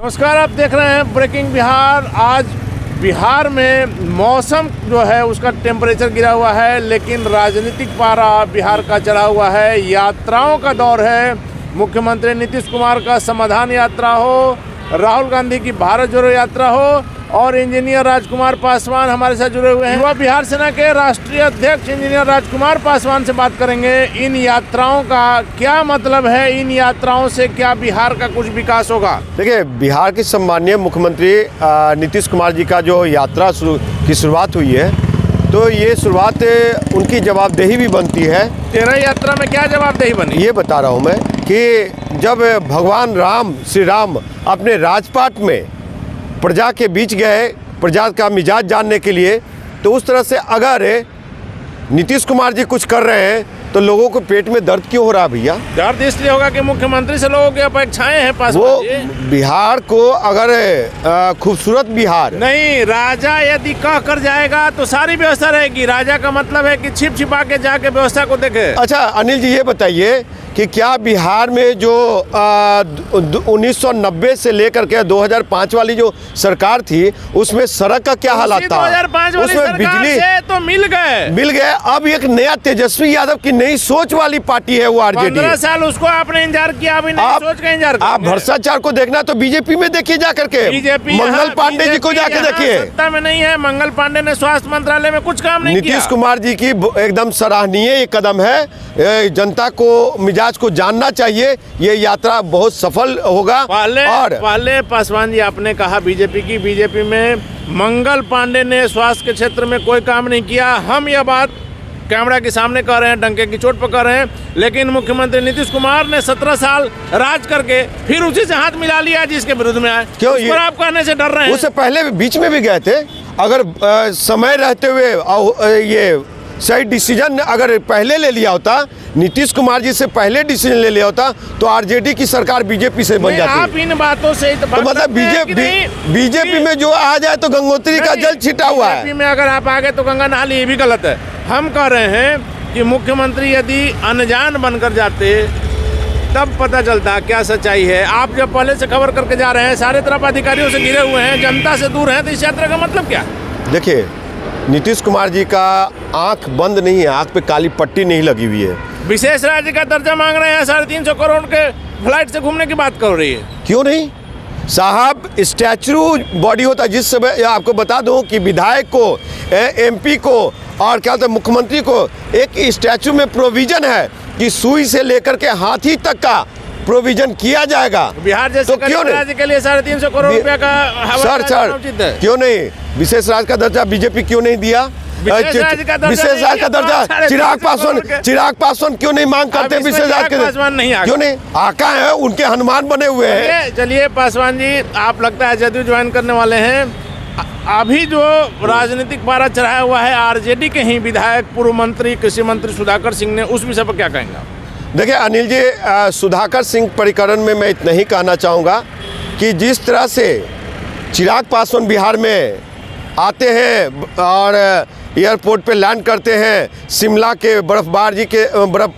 नमस्कार, आप देख रहे हैं ब्रेकिंग बिहार। आज बिहार में मौसम जो है उसका टेम्परेचर गिरा हुआ है, लेकिन राजनीतिक पारा बिहार का चढ़ा हुआ है। यात्राओं का दौर है। मुख्यमंत्री नीतीश कुमार का समाधान यात्रा हो, राहुल गांधी की भारत जोड़ो यात्रा हो, और इंजीनियर राजकुमार पासवान हमारे साथ जुड़े हुए हैं। युवा बिहार सेना के राष्ट्रीय अध्यक्ष इंजीनियर राजकुमार पासवान से बात करेंगे। इन यात्राओं का क्या मतलब है, इन यात्राओं से क्या बिहार का कुछ विकास होगा? देखिए, बिहार के सम्माननीय मुख्यमंत्री नीतीश कुमार जी का जो यात्रा की शुरुआत हुई है, तो ये शुरुआत उनकी जवाबदेही भी बनती है। तेरा यात्रा में क्या जवाबदेही बनी? ये बता रहा हूँ मैं कि जब भगवान राम, श्री राम अपने राजपाट में प्रजा के बीच गए, प्रजा का मिजाज जानने के लिए, तो उस तरह से अगर नीतीश कुमार जी कुछ कर रहे हैं तो लोगों को पेट में दर्द क्यों हो रहा है भैया? दर्द इसलिए होगा कि मुख्यमंत्री से लोगों की अपेक्षाएं हैं पासवान वो जी। बिहार को अगर खूबसूरत बिहार नहीं, राजा यदि कह कर जाएगा तो सारी व्यवस्था रहेगी। राजा का मतलब है कि छिप छिपा के जाके व्यवस्था को देखे। अच्छा अनिल जी, ये बताइए कि क्या बिहार में जो 1990 से लेकर के 2005 वाली जो सरकार थी, उसमें सड़क का क्या हालात था? 2005 वाली उसमें सरकार बिजली से तो मिल गए। अब एक नया तेजस्वी यादव की नई सोच वाली पार्टी है वो आरजेडी। 15 साल उसको आपने इंतजार किया, अभी नई सोच का इंतजार। आप भ्रष्टाचार को देखना तो बीजेपी में देखिए जा करके। बीजेपी मंगल पांडे जी को जाके देखिए। सत्ता में नहीं है। मंगल पांडे ने स्वास्थ्य मंत्रालय में कुछ काम नहीं किया। नीतीश कुमार जी की एकदम सराहनीय ये कदम है। जनता को मिजाज को जानना चाहिए। ये यात्रा बहुत सफल होगा। पहले पासवान जी, आपने कहा बीजेपी में मंगल पांडे ने स्वास्थ्य के क्षेत्र में कोई काम नहीं किया। हम यह बात कैमरा के सामने कह रहे हैं, डंके की चोट पर कह रहे हैं, लेकिन मुख्यमंत्री नीतीश कुमार ने 17 साल राज करके फिर उसी से हाथ मिला लिया जिसके विरुद्ध में आए। क्यों उस पर आप कहने से डर रहे हैं? उससे पहले बीच में भी गए थे। अगर समय रहते हुए ये सही डिसीजन अगर पहले ले लिया होता, नीतीश कुमार जी से पहले डिसीजन ले लिया होता, तो आरजेडी की सरकार बीजेपी से बन जाती। आप इन बातों से तो मतलब बीजेपी में जो आ जाए तो गंगोत्री का जल छिटा हुआ है। बीजेपी में अगर आप आ गए तो गंगा नहा ली, ये भी गलत है। हम कह रहे हैं कि मुख्यमंत्री यदि अनजान बनकर जाते तब पता चलता क्या सच्चाई है। आप जब पहले से खबर करके जा रहे हैं, सारे तरफ अधिकारियों से घिरे हुए हैं, जनता से दूर हैं, तो इस यात्रा का मतलब क्या? देखिए, नीतीश कुमार जी का आंख बंद नहीं है, आंख पे काली पट्टी नहीं लगी हुई है। विशेष राज्य का दर्जा मांग रहे हैं, 350 करोड़ के फ्लाइट से घूमने की बात कर रही है। क्यों नहीं साहब? स्टैचू बॉडी होता है। जिस समय आपको बता दूं कि विधायक को, एमपी को और क्या होता है, मुख्यमंत्री को एक स्टैचू में प्रोविजन है कि सुई से लेकर के हाथी तक का प्रोविजन किया जाएगा। बिहार जैसे तो क्यों राज्य के लिए 350 करोड़ रुपया का सर क्यों नहीं? विशेष राज्य का दर्जा बीजेपी क्यों नहीं दिया? विशेष राज्य का दर्जा चिराग पासवान क्यों नहीं मांग करते? विशेष राज्य का क्यों नहीं? आका है, उनके हनुमान बने हुए हैं। चलिए पासवान जी, आप लगता है जदयू ज्वाइन करने वाले हैं। अभी जो राजनीतिक पारा चढ़ाया हुआ है आरजेडी के ही विधायक, पूर्व मंत्री, कृषि मंत्री सुधाकर सिंह ने, उस विषय पर क्या कहेंगे? देखिए अनिल जी, सुधाकर सिंह प्रकरण में मैं इतना ही कहना चाहूँगा कि जिस तरह से चिराग पासवान बिहार में आते हैं और एयरपोर्ट पे लैंड करते हैं, शिमला के बर्फबारी के बर्फ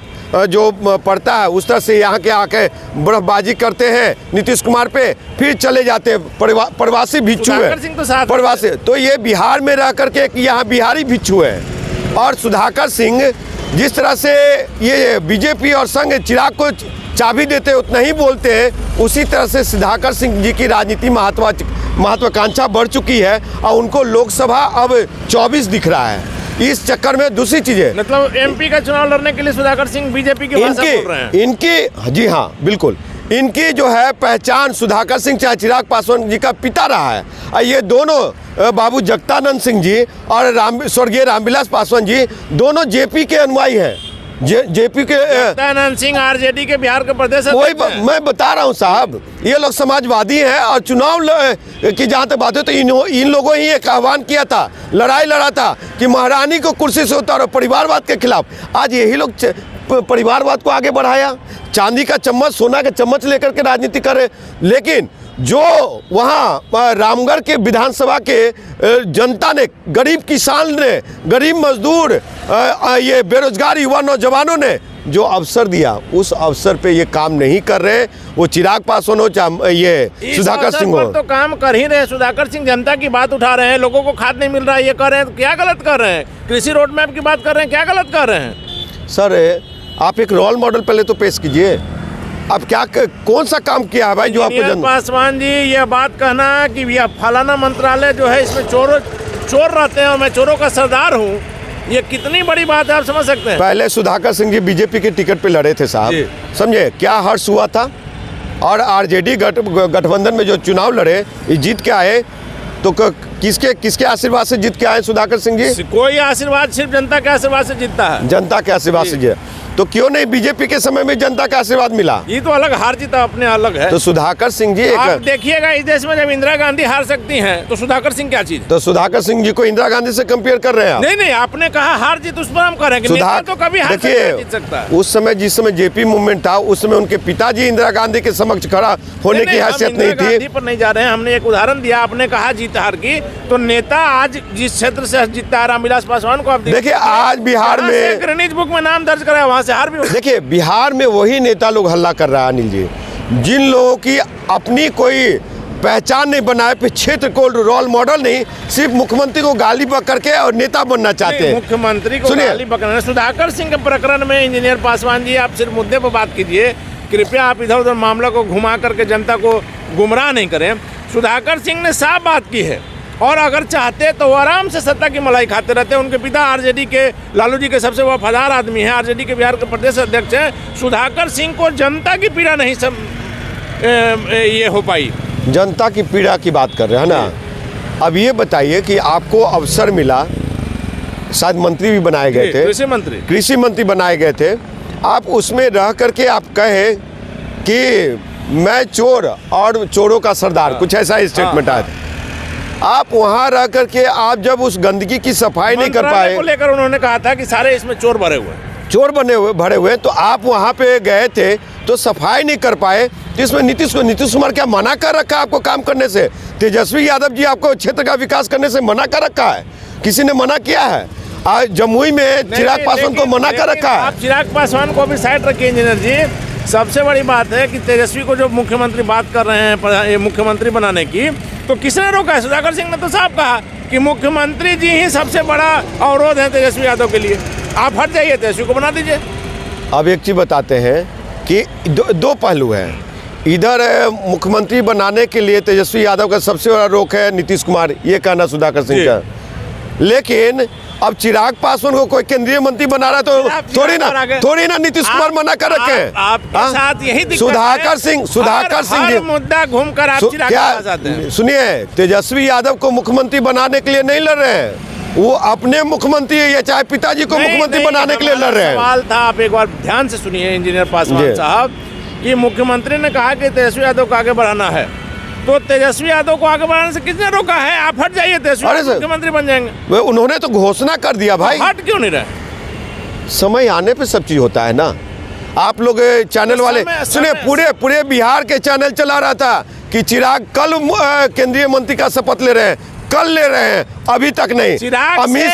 जो पड़ता है उस तरह से यहाँ के आके बर्फबाजी करते हैं नीतीश कुमार पे, फिर चले जाते हैं। प्रवासी भिक्षु है, प्रवासी। तो ये बिहार में रह करके यहाँ बिहारी भिक्षु है। और सुधाकर सिंह जिस तरह से ये बीजेपी और संघ चिराग को चाबी देते उतना ही बोलते हैं, उसी तरह से सुधाकर सिंह जी की राजनीति महत्वाकांक्षा बढ़ चुकी है और उनको लोकसभा अब 24 दिख रहा है। इस चक्कर में दूसरी चीजें, मतलब एमपी का चुनाव लड़ने के लिए सुधाकर सिंह बीजेपी की भाषा बोल रहे हैं। इनकी जी हाँ बिल्कुल, इनकी जो है पहचान सुधाकर सिंह चाहे चिराग पासवान जी का पिता रहा है। और ये दोनों बाबू जगतानंद सिंह जी और स्वर्गीय रामविलास पासवान जी दोनों जेपी के अनुयायी हैं। जेपी के जगतानंद सिंह आरजेडी के बिहार के प्रदेश वही मैं बता रहा हूँ साहब, ये लोग समाजवादी हैं। और चुनाव की जहाँ तक बात है तो इन लोगों ही एक आह्वान किया था, लड़ाई लड़ा था कि महारानी को कुर्सी से उतारो, परिवारवाद के खिलाफ। आज यही लोग परिवारवाद को आगे बढ़ाया, चांदी का चम्मच, सोना का चम्मच लेकर के राजनीति करे। लेकिन जो वहाँ रामगढ़ के विधानसभा के जनता ने, गरीब किसान ने, गरीब मजदूर, ये बेरोजगार युवा नौजवानों ने जो अवसर दिया उस अवसर पे ये काम नहीं कर रहे। वो चिराग पासवान हो चाहे ये सुधाकर सिंह हो, तो काम कर ही रहे। सुधाकर सिंह जनता की बात उठा रहे हैं, लोगों को खाद नहीं मिल रहा है ये कर रहे हैं, तो क्या गलत कर रहे हैं? कृषि रोड मैप की बात कर रहे हैं, क्या गलत कर रहे हैं? सर आप एक रोल मॉडल पहले तो पेश कीजिए। अब क्या कौन सा काम किया है भाई जो आपको इंजीनियर पासवान जी, ये बात कहना कि यह फलाना मंत्रालय जो है इसमें चोर रहते हैं और मैं चोरों का सरदार हूँ, ये कितनी बड़ी बात है, आप समझ सकते हैं। पहले सुधाकर सिंह जी बीजेपी के टिकट पे लड़े थे साहब, समझे क्या हर्ष हुआ था। और आरजेडी गठबंधन में जो चुनाव लड़े ये जीत के आए, तो किसके आशीर्वाद से जीत के आए सुधाकर सिंह जी? कोई आशीर्वाद, सिर्फ जनता के आशीर्वाद से जीतता है। जनता के आशीर्वाद से जीता, तो क्यों नहीं बीजेपी के समय में जनता का आशीर्वाद मिला? ये तो अलग, हार जीता अपने अलग है। तो सुधाकर सिंह जी आप देखिएगा इस देश में जब इंदिरा गांधी हार सकती हैं तो सुधाकर सिंह क्या चीज? तो सुधाकर सिंह जी को इंदिरा गांधी से कंपेयर कर रहे हैं आप? नहीं, आपने कहा हार जीत, उस पर हम करेंगे। नेता तो कभी हार जीत सकता है। उस समय जिस समय जेपी मूवमेंट था उस समय उनके पिताजी इंदिरा गांधी के समक्ष खड़ा होने की हैसियत नहीं थी। गांधी पर नहीं जा रहे हैं, हमने एक उदाहरण दिया। आपने कहा जीत हार की, तो नेता आज जिस क्षेत्र से जीतता है, रामविलास पासवान को आप देखिए, आज बिहार में गिनीज बुक में नाम दर्ज करा, वहां से हार भी। देखिए बिहार में वही नेता लोग हल्ला कर रहा है अनिल जी, जिन लोगों की अपनी कोई पहचान नहीं बनाए, पे क्षेत्र को रोल मॉडल नहीं, सिर्फ मुख्यमंत्री को गाली बक के और नेता बनना चाहते हैं। मुख्यमंत्री को गाली बकना। सुधाकर सिंह के प्रकरण में इंजीनियर पासवान जी, आप सिर्फ मुद्दे पर बात कीजिए, कृपया आप इधर उधर मामला को घुमा करके जनता को गुमराह नहीं करें। सुधाकर सिंह ने साफ बात की है, और अगर चाहते तो वो आराम से सत्ता की मलाई खाते रहते। उनके पिता आरजेडी के, लालू जी के सबसे वफादार आदमी हैं, आरजेडी के बिहार के प्रदेश अध्यक्ष हैं। सुधाकर सिंह को जनता की पीड़ा नहीं ये हो पाई। जनता की पीड़ा की बात कर रहे हैं ना। अब ये बताइए कि आपको अवसर मिला, शायद मंत्री भी बनाए गए थे, कृषि मंत्री बनाए गए थे, आप उसमें रह करके आप कहे कि मैं चोर और चोरों का सरदार, कुछ ऐसा स्टेटमेंट आया था। आप वहां रह करके आप जब उस गंदगी की सफाई नहीं कर पाए, को लेकर उन्होंने कहा था कि सारे इसमें चोर भरे हुए, तो आप वहां पे गए थे तो सफाई नहीं कर पाए। तो इसमें नीतीश कुमार क्या मना कर रखा है आपको काम करने से? तेजस्वी यादव जी आपको क्षेत्र का विकास करने से मना कर रखा है? किसी ने मना किया है? आज जमुई में चिराग पासवान को मना कर रखा है। आप चिराग पासवान को भी साइड रखिए इंजीनियर जी। सबसे बड़ी बात है कि तेजस्वी को जो मुख्यमंत्री बात कर रहे हैं मुख्यमंत्री बनाने की, तो किसने रोका है? सुधाकर सिंह ने तो साफ कहा कि मुख्यमंत्री जी ही सबसे बड़ा अवरोध है तेजस्वी यादव के लिए। आप हट जाइए, तेजस्वी को बना दीजिए। अब एक चीज़ बताते हैं कि दो पहलू हैं। इधर मुख्यमंत्री बनाने के लिए तेजस्वी यादव का सबसे बड़ा रोक है नीतीश कुमार, ये कहना सुधाकर सिंह का। लेकिन अब चिराग पासवान को कोई केंद्रीय मंत्री बना रहा है तो थोड़ी ना नीतीश कुमार मना कर रखे हैं। आपके साथ यही सुधाकर सिंह जी मुद्दा घूमकर आप चिराग के पास आते हैं। सुनिए, तेजस्वी यादव को मुख्यमंत्री बनाने के लिए नहीं लड़ रहे हैं, वो अपने मुख्यमंत्री या चाहे पिताजी को मुख्यमंत्री बनाने के लिए लड़ रहे हैं। सवाल था, आप एक बार ध्यान से सुनिए इंजीनियर पासवान साहब, कि मुख्यमंत्री ने कहा कि तेजस्वी यादव को आगे बढ़ाना है, तो तेजस्वी यादव को आगे बढ़ाने से किसने रोका है? आप हट जाइए, तेजस्वी मुख्यमंत्री बन जाएंगे। उन्होंने तो घोषणा कर दिया भाई, हट क्यों नहीं रहे? समय आने पे सब चीज होता है ना। आप लोग चैनल वाले सुनिए, पूरे बिहार के चैनल चला रहा था कि चिराग कल केंद्रीय मंत्री का शपथ ले रहे हैं, कल ले रहे हैं, अभी तक नहीं। अमित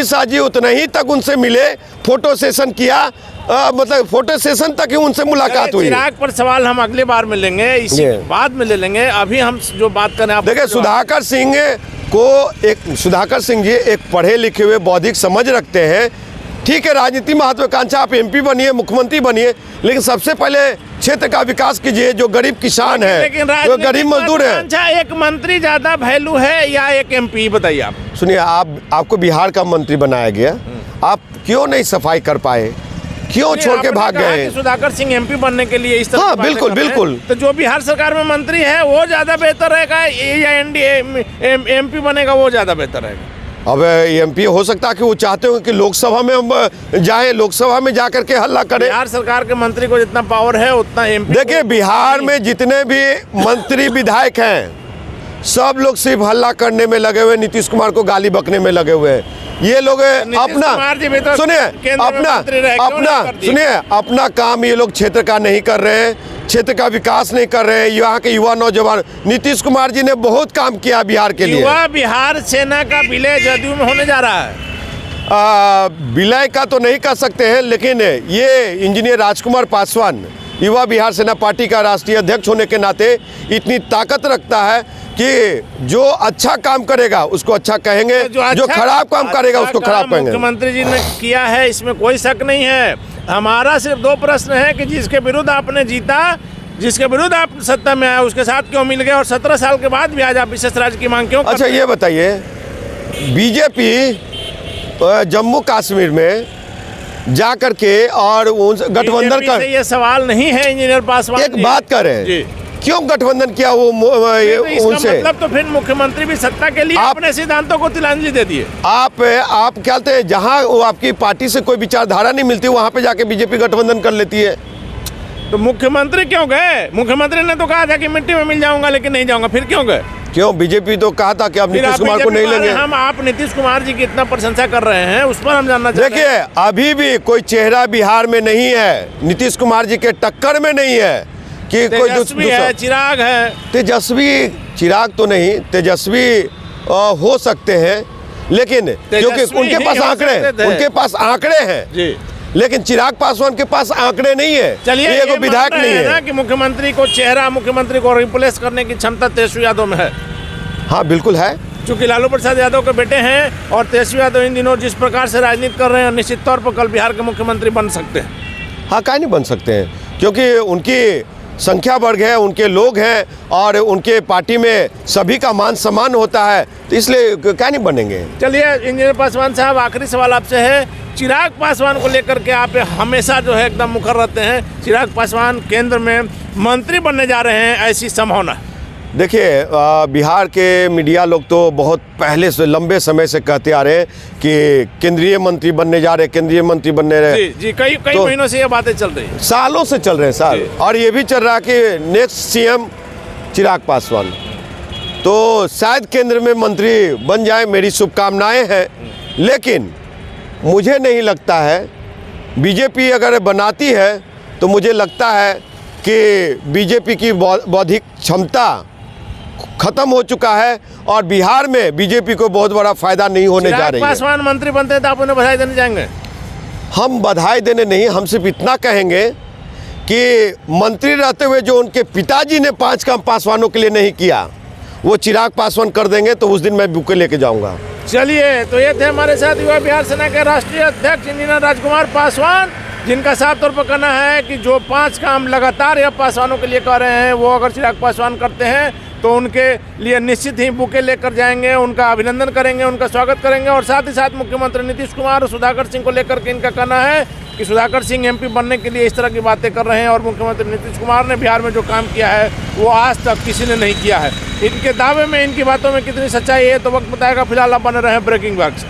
शाह जी उतना ही तक उनसे मिले, फोटो सेशन किया, मतलब फोटो सेशन तक ही उनसे मुलाकात हुई। चिराग पर सवाल हम अगली बार में लेंगे, इसी बाद में ले लेंगे। अभी हम जो बात करें, आप देखिए, सुधाकर सिंह जी एक पढ़े लिखे हुए बौद्धिक समझ रखते हैं। ठीक है, राजनीति महत्वाकांक्षा, आप एमपी बनिए, मुख्यमंत्री बनिए, लेकिन सबसे पहले क्षेत्र का विकास कीजिए। जो गरीब किसान है, जो गरीब मजदूर है, एक मंत्री ज्यादा वैल्यू है या एक एमपी? बताइए आप। सुनिए, आपको बिहार का मंत्री बनाया गया, आप क्यों नहीं सफाई कर पाए? क्यों छोड़ के भाग गए? सुधाकर सिंह एमपी बनने के लिए इस तरह? हाँ, बिल्कुल। तो जो बिहार सरकार में मंत्री है वो ज्यादा बेहतर रहेगा या एनडीए एमपी बनेगा वो ज्यादा बेहतर रहेगा? अब एमपी हो सकता है कि वो चाहते हो कि लोकसभा में हम जाए, लोकसभा में जाकर के हल्ला करें। बिहार सरकार के मंत्री को जितना पावर है उतना एमपी। देखिए, बिहार में जितने भी मंत्री विधायक हैं, सब लोग सिर्फ हल्ला करने में लगे हुए, नीतीश कुमार को गाली बकने में लगे हुए हैं। ये लोग अपना काम ये लोग क्षेत्र का नहीं कर रहे हैं, क्षेत्र का विकास नहीं कर रहे हैं। यहाँ के युवा नौजवान, नीतीश कुमार जी ने बहुत काम किया बिहार के लिए। युवा बिहार सेना का विलय जदयू में होने जा रहा है। विलय का तो नहीं कह सकते हैं, लेकिन ये इंजीनियर राजकुमार पासवान युवा बिहार सेना पार्टी का राष्ट्रीय अध्यक्ष होने के नाते इतनी ताकत रखता है कि जो अच्छा काम करेगा उसको अच्छा कहेंगे, जो खराब काम करेगा उसको खराब कहेंगे। मुख्यमंत्री जी ने किया है, इसमें कोई शक नहीं है। हमारा सिर्फ दो प्रश्न है कि जिसके विरुद्ध आपने जीता, जिसके विरुद्ध आप सत्ता में आए, उसके साथ क्यों मिल गए और 17 साल के बाद भी आज आप विशेष राज्य की मांग क्यों? अच्छा ये बताइए, बीजेपी जम्मू कश्मीर में जा करके और गठबंधन कर, ये सवाल नहीं है इंजीनियर पासवान, एक बात कर रहे हैं, क्यों गठबंधन किया वो उनसे? मतलब तो फिर मुख्यमंत्री भी सत्ता के लिए अपने सिद्धांतों को तिलांजलि दे दिए। आप क्या कहते हैं, जहां वो आपकी पार्टी से कोई विचारधारा नहीं मिलती वहां पे जाके बीजेपी गठबंधन कर लेती है। तो मुख्यमंत्री क्यों गए? मुख्यमंत्री ने तो कहा था कि मिट्टी में मिल जाऊंगा लेकिन नहीं जाऊंगा, फिर क्यों गए? क्यों? बीजेपी तो कहा था कि अब नीतीश कुमार को नहीं लेंगे। हम आप नीतीश कुमार जी की इतना प्रशंसा कर रहे हैं, उस पर हम जानना चाहते हैं। देखिए, अभी भी कोई चेहरा बिहार में नहीं है, नीतीश कुमार जी के टक्कर में नहीं है कि कोई तेजस्वी है, चिराग है। तेजस्वी, चिराग तो नहीं, तेजस्वी हो सकते हैं, लेकिन क्योंकि उनके पास आंकड़े हैं जी, लेकिन चिराग पासवान के पास आंकड़े नहीं है। चलिए, ये विधायक नहीं है ना कि मुख्यमंत्री को चेहरा, मुख्यमंत्री को रिप्लेस करने की क्षमता तेजस्वी यादव में है। हाँ बिल्कुल है, चूंकि लालू प्रसाद यादव के बेटे हैं और तेजस्वी यादव इन दिनों जिस प्रकार से राजनीति कर रहे हैं, निश्चित तौर पर कल बिहार के मुख्यमंत्री बन सकते हैं। हाँ, क्यों नहीं बन सकते हैं, क्योंकि उनकी संख्या वर्ग है, उनके लोग हैं और उनके पार्टी में सभी का मान सम्मान होता है, तो इसलिए क्या नहीं बनेंगे। चलिए इंजीनियर पासवान साहब, आखिरी सवाल आपसे है, चिराग पासवान को लेकर के आप हमेशा जो है एकदम मुखर रहते हैं। चिराग पासवान केंद्र में मंत्री बनने जा रहे हैं, ऐसी संभावना? देखिए, बिहार के मीडिया लोग तो बहुत पहले से, लंबे समय से कहते आ रहे हैं कि केंद्रीय मंत्री बनने जा रहे, केंद्रीय मंत्री बनने रहे। जी, कई महीनों से ये बातें चल रही हैं, सालों से चल रहे हैं साल, और ये भी चल रहा है कि नेक्स्ट सीएम चिराग पासवान, तो शायद केंद्र में मंत्री बन जाए, मेरी शुभकामनाएं हैं। लेकिन मुझे नहीं लगता है, बीजेपी अगर बनाती है तो मुझे लगता है कि बीजेपी की बौद्धिक क्षमता खत्म हो चुका है और बिहार में बीजेपी को बहुत बड़ा फायदा नहीं होने जा रही है। पासवान मंत्री बनते हैं तो आप उन्हें बधाई देने जाएंगे? हम बधाई देने नहीं, हम सिर्फ इतना कहेंगे कि मंत्री रहते हुए जो उनके पिताजी ने 5 काम पासवानों के लिए नहीं किया, वो चिराग पासवान कर देंगे तो उस दिन मैं बुके लेके जाऊंगा। चलिए, तो ये थे हमारे साथ युवा बिहार सेना के राष्ट्रीय अध्यक्ष इंजीनियर राजकुमार पासवान, जिनका साफ तौर पर कहना है कि जो 5 काम लगातार यह पासवानों के लिए कर रहे हैं, वो अगर चिराग पासवान करते हैं तो उनके लिए निश्चित ही बुके लेकर जाएंगे, उनका अभिनंदन करेंगे, उनका स्वागत करेंगे। और साथ ही साथ मुख्यमंत्री नीतीश कुमार और सुधाकर सिंह को लेकर के इनका कहना है कि सुधाकर सिंह एमपी बनने के लिए इस तरह की बातें कर रहे हैं और मुख्यमंत्री नीतीश कुमार ने बिहार में जो काम किया है वो आज तक किसी ने नहीं किया है। इनके दावे में, इनकी बातों में कितनी सच्चाई है तो वक्त बताएगा। फिलहाल आप बने रहे ब्रेकिंग बॉक्स।